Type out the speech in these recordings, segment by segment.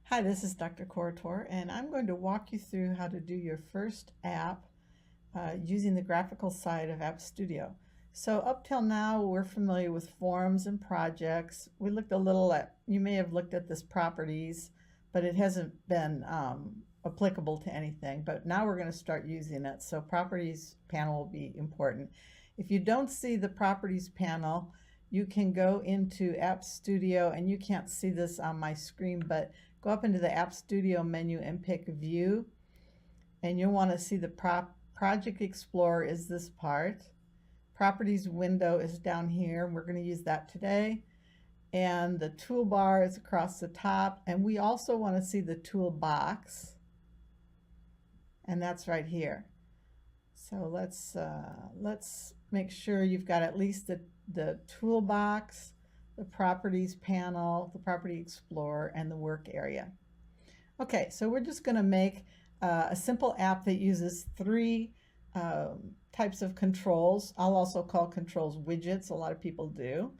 Hi, this is Dr. Corator, and I'm going to walk you through how to do your first app using the graphical side of AppStudio. So up till now, we're familiar with forms and projects. We looked a little at, you may have looked at this properties, but it hasn't been applicable to anything. But now we're going to start using it. So properties panel will be important. If you don't see the properties panel, you can go into AppStudio, and you can't see this on my screen, but go up into the AppStudio menu and pick View, and you'll want to see the Project Explorer is this part. Properties window is down here. We're going to use that today. And the toolbar is across the top, and we also want to see the toolbox, and that's right here. So let's make sure you've got at least the toolbox, the properties panel, the property explorer, and the work area. Okay, so we're just going to make a simple app that uses three types of controls. I'll also call controls widgets. A lot of people do.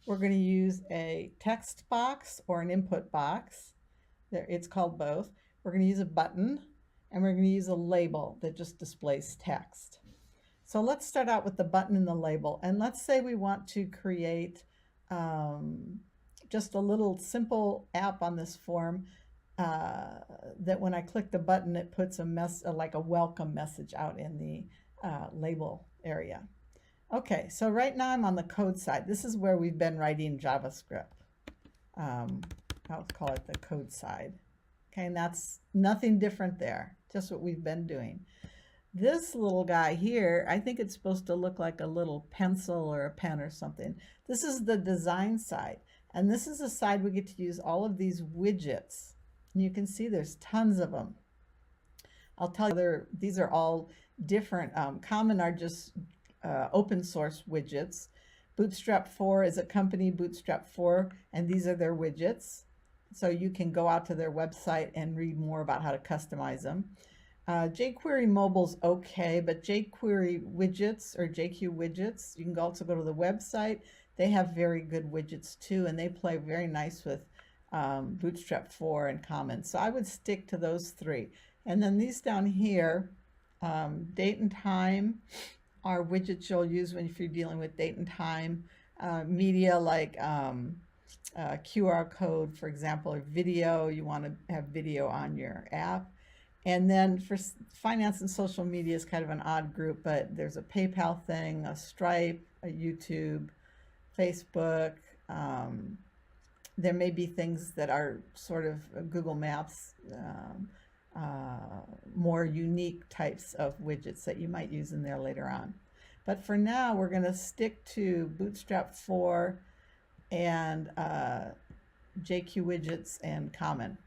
We're going to use a text box or an input box. It's called both. We're going to use a button, and we're going to use a label that just displays text. So let's start out with the button and the label. And let's say we want to create just a little simple app on this form that when I click the button, it puts like a welcome message out in the label area. Okay, so right now I'm on the code side. This is where we've been writing JavaScript. I'll call it the code side. Okay, and that's nothing different there, just what we've been doing. This little guy here, I think it's supposed to look like a little pencil or a pen or something. This is the design side, and this is the side we get to use all of these widgets. And you can see there's tons of them. I'll tell you, these are all different. Common are just open source widgets. Bootstrap 4 is a company, Bootstrap 4, and these are their widgets. So you can go out to their website and read more about how to customize them. jQuery Mobile's okay, but jQuery widgets or JQ widgets, you can also go to the website. They have very good widgets too, and they play very nice with Bootstrap 4 and Common. So I would stick to those three. And then these down here, date and time are widgets you'll use if you're dealing with date and time. Media like QR code, for example, or video, you want to have video on your app. And then for finance and social media is kind of an odd group, but there's a PayPal thing, a Stripe, a YouTube, Facebook. There may be things that are sort of Google Maps, more unique types of widgets that you might use in there later on. But for now, we're going to stick to Bootstrap 4 and JQ widgets and Common.